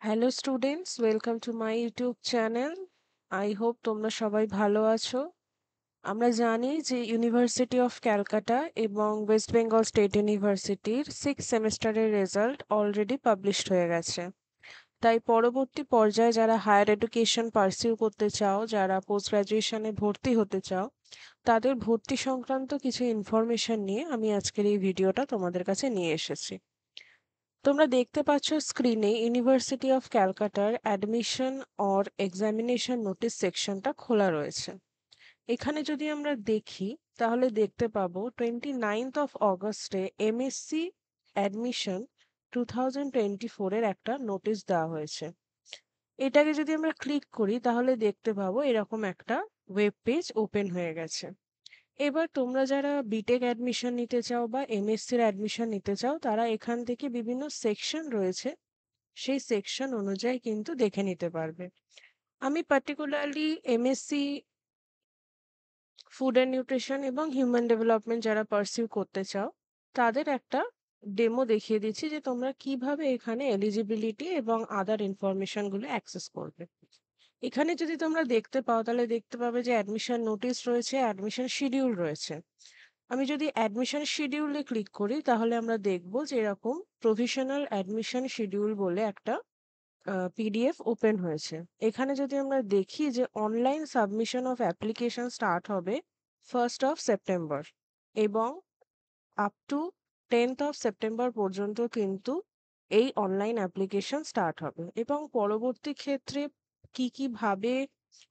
Hello students, welcome to my YouTube channel. I hope তোমরা সবাই ভালো আছো। আমরা জানি যে ইউনিভার্সিটি অফ ক্যালকাটা এবং ওয়েস্ট বেঙ্গল স্টেট ইউনিভার্সিটির সিক্স সেমেস্টারের রেজাল্ট অলরেডি পাবলিশড হয়ে গেছে। তাই পরবর্তী পর্যায়ে যারা হায়ার এডুকেশন পারসিউ করতে চাও, যারা পোস্ট গ্রাজুয়েশনে ভর্তি হতে চাও, তাদের ভর্তি সংক্রান্ত কিছু ইনফরমেশন নিয়ে আমি আজকের এই ভিডিওটা তোমাদের কাছে নিয়ে এসেছি। তোমরা দেখতে পাচ্ছ স্ক্রিনে ইউনিভার্সিটি অফ ক্যালকাটার অ্যাডমিশন অর এক্সামিনেশন নোটিশ সেকশনটা খোলা রয়েছে। এখানে যদি আমরা দেখি তাহলে দেখতে পাবো 29 অগস্টে এমএসসি অ্যাডমিশন 2024 এর একটা নোটিশ দেওয়া হয়েছে। এটাকে যদি আমরা ক্লিক করি তাহলে দেখতে পাবো এরকম একটা ওয়েব পেজ ওপেন হয়ে গেছে। এবার তোমরা যারা বিটেক অ্যাডমিশন নিতে চাও বা এমএসসির অ্যাডমিশন নিতে চাও, তারা এখান থেকে বিভিন্ন সেকশন রয়েছে, সেই সেকশন অনুযায়ী কিন্তু দেখে নিতে পারবে। আমি particularly MSc food and nutrition এবং হিউম্যান ডেভেলপমেন্ট যারা পারসিউ করতে চাও, তাদের একটা ডেমো দেখিয়ে দিচ্ছি যে তোমরা কিভাবে এখানে এলিজিবিলিটি এবং আদার ইনফরমেশনগুলো অ্যাক্সেস করবে। এখানে যদি তোমরা দেখতে পাও তাহলে দেখতে পাবে যে অ্যাডমিশন নোটিশ রয়েছে, অ্যাডমিশন শিডিউল রয়েছে। আমি যদি অ্যাডমিশন শিডিউলে ক্লিক করি তাহলে আমরা দেখব যে এরকম প্রভিশনাল অ্যাডমিশন শিডিউল বলে একটা পিডিএফ ওপেন হয়েছে। এখানে যদি আমরা দেখি যে online submission of application start হবে 1 সেপ্টেম্বর এবং আপ টু 10 সেপ্টেম্বর পর্যন্ত কিন্তু এই অনলাইন অ্যাপ্লিকেশন স্টার্ট হবে এবং পরবর্তী ক্ষেত্রে কি ভাবে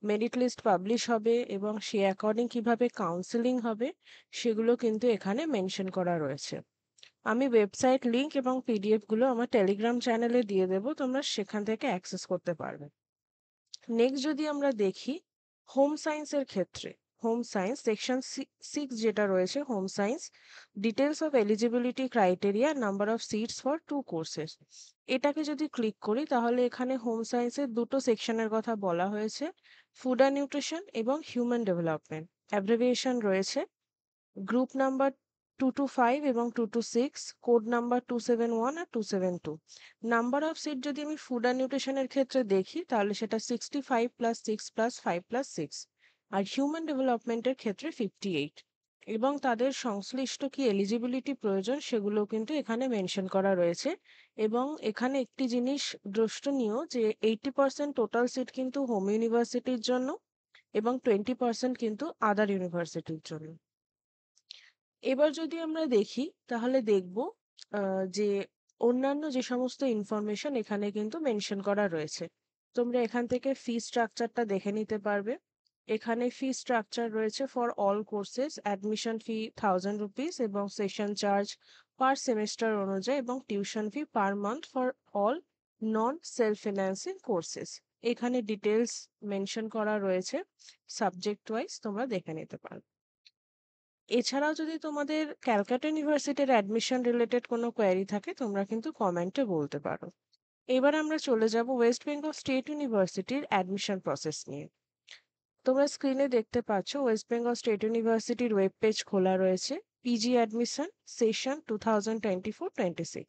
মেরিট লিস্ট পাবলিশ হবে এবং সে অ্যাকর্ডিং কিভাবে কাউন্সেলিং হবে সেগুলো কিন্তু এখানে মেনশন করা রয়েছে। আমি ওয়েবসাইট লিংক এবং পিডিএফ গুলো আমার টেলিগ্রাম চ্যানেলে দিয়ে দেবো, তোমরা সেখান থেকে অ্যাক্সেস করতে পারবে। নেক্সট যদি আমরা দেখি হোম সায়েন্সের ক্ষেত্রে, হোম সায়েন্স সেকশন 6 যেটা রয়েছে, home science details of eligibility criteria number of seats for 2 courses, এটাকে যদি ক্লিক করি তাহলে এখানে হোম সায়েন্সের দুটো সেকশনের কথা বলা হয়েছে, ফুড অ্যান্ড নিউট্রিশন এবং হিউম্যান ডেভেলপমেন্ট। অ্যাব্রিভিয়েশন রয়েছে গ্রুপ নাম্বার 225 এবং 226, কোড নাম্বার 271 আর 272। নাম্বার অফ সিট যদি আমি ফুড অ্যান্ড নিউট্রিশনের ক্ষেত্রে দেখি তাহলে সেটা 65+6+5+6, আর হিউম্যান ডেভেলপমেন্টের ক্ষেত্রে 58। এবং তাদের সংশ্লিষ্ট কি এলিজিবিলিটি প্রয়োজন সেগুলো কিন্তু এখানে মেনশন করা রয়েছে। এবং এখানে একটি জিনিস দ্রষ্টনীয় যে 80% টোটাল সিট কিন্তু হোম ইউনিভার্সিটির জন্য এবং 20% কিন্তু আদার ইউনিভার্সিটির জন্য। এবার যদি আমরা দেখি তাহলে দেখব যে অন্যান্য যে সমস্ত ইনফরমেশন এখানে কিন্তু মেনশন করা রয়েছে। তোমরা এখান থেকে ফি স্ট্রাকচারটা দেখে নিতে পারবে। এখানে ফি স্ট্রাকচার রয়েছে for all courses, admission fee 1000 rupees এবং সেশন চার্জ পার সেমেস্টার অনুযায়ী এবং tuition fee per month for all non self financing courses. এখানে ডিটেলস মেনশন করা রয়েছে, সাবজেক্ট ওয়াইজ তোমরা দেখে নিতে পারো। এছাড়াও যদি তোমাদের ক্যালকাটা ইউনিভার্সিটির অ্যাডমিশন রিলেটেড কোনো কোয়েরি থাকে তোমরা কিন্তু কমেন্টে বলতে পারো। এবার আমরা চলে যাব ওয়েস্ট বেঙ্গল স্টেট ইউনিভার্সিটির অ্যাডমিশন প্রসেস নিয়ে। তোমরা স্ক্রিনে দেখতে পাচ্ছ ওয়েস্ট বেঙ্গল স্টেট ইউনিভার্সিটির ওয়েব পেজ খোলা রয়েছে, পিজি অ্যাডমিশন সেশন 2024-26।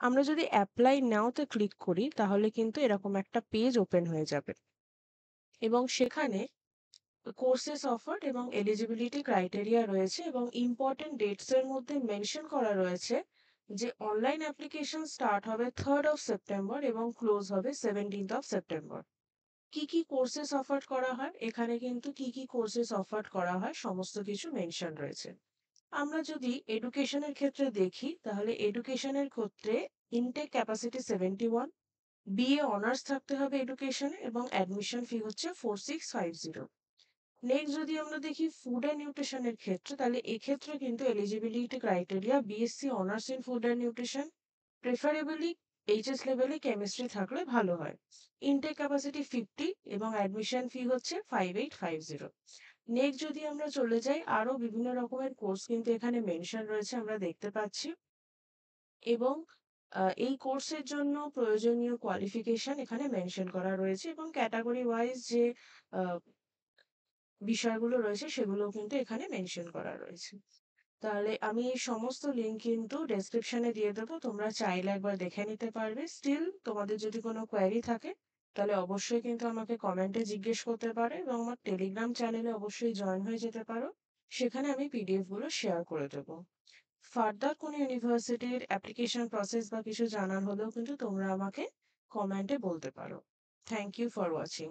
আমরা যদি অ্যাপ্লাই নাওতে ক্লিক করি তাহলে কিন্তু এরকম একটা পেজ ওপেন হয়ে যাবে এবং সেখানে কোর্সেস অফার্ড এবং এলিজিবিলিটি ক্রাইটেরিয়া রয়েছে এবং ইম্পর্টেন্ট ডেটস এর মধ্যে মেনশন করা রয়েছে যে অনলাইন অ্যাপ্লিকেশন স্টার্ট হবে 3 সেপ্টেম্বর এবং ক্লোজ হবে 17 সেপ্টেম্বর। কি কোর্সেস অফার্ড করা হয়, এখানে কিন্তু কি কোর্সেস অফার্ড করা হয় সমস্ত কিছু মেনশন রয়েছে। আমরা যদি এডুকেশনের ক্ষেত্রে দেখি তাহলে এডুকেশনের ক্ষেত্রে ইনটেক ক্যাপাসিটি 71, বিএ অনার্স থাকতে হবে এডুকেশনে এবং অ্যাডমিশন ফি হচ্ছে 4650। নেক্সট যদি আমরা দেখি ফুড অ্যান্ড নিউট্রিশনের ক্ষেত্রে তাহলে এক্ষেত্রে কিন্তু eligibility criteria BSc honours in food and nutrition, preferably HS লেভেলে কেমিস্ট্রি থাকলে ভালো হয়। ইনটেক ক্যাপাসিটি 50 এবং অ্যাডমিশন ফি হচ্ছে 5850। নেক্সট যদি আমরা চলে যাই, আরো বিভিন্ন রকমের কোর্স কিন্তু এখানে মেনশন রয়েছে আমরা দেখতে পাচ্ছি এবং এই কোর্সের জন্য প্রয়োজনীয় কোয়ালিফিকেশন এখানে মেনশন করা রয়েছে এবং ক্যাটাগরি ওয়াইজ যে বিষয়গুলো রয়েছে সেগুলোও কিন্তু এখানে মেনশন করা রয়েছে। তাহলে আমি এই সমস্ত লিঙ্ক কিন্তু ডেসক্রিপশনে দিয়ে দেবো। তোমরা চাইলে একবার দেখে নিতে পারবে। স্টিল তোমাদের যদি কোনো কোয়েরি থাকে তাহলে অবশ্যই কিন্তু আমাকে কমেন্টে জিজ্ঞেস করতে পারো এবং আমার টেলিগ্রাম চ্যানেলে অবশ্যই জয়েন হয়ে যেতে পারো। সেখানে আমি পিডিএফ গুলো শেয়ার করে দেবো। ফার্দার কোনো ইউনিভার্সিটির অ্যাপ্লিকেশন প্রসেস বা কিছু জানার হলেও কিন্তু তোমরা আমাকে কমেন্টে বলতে পারো। Thank you for watching.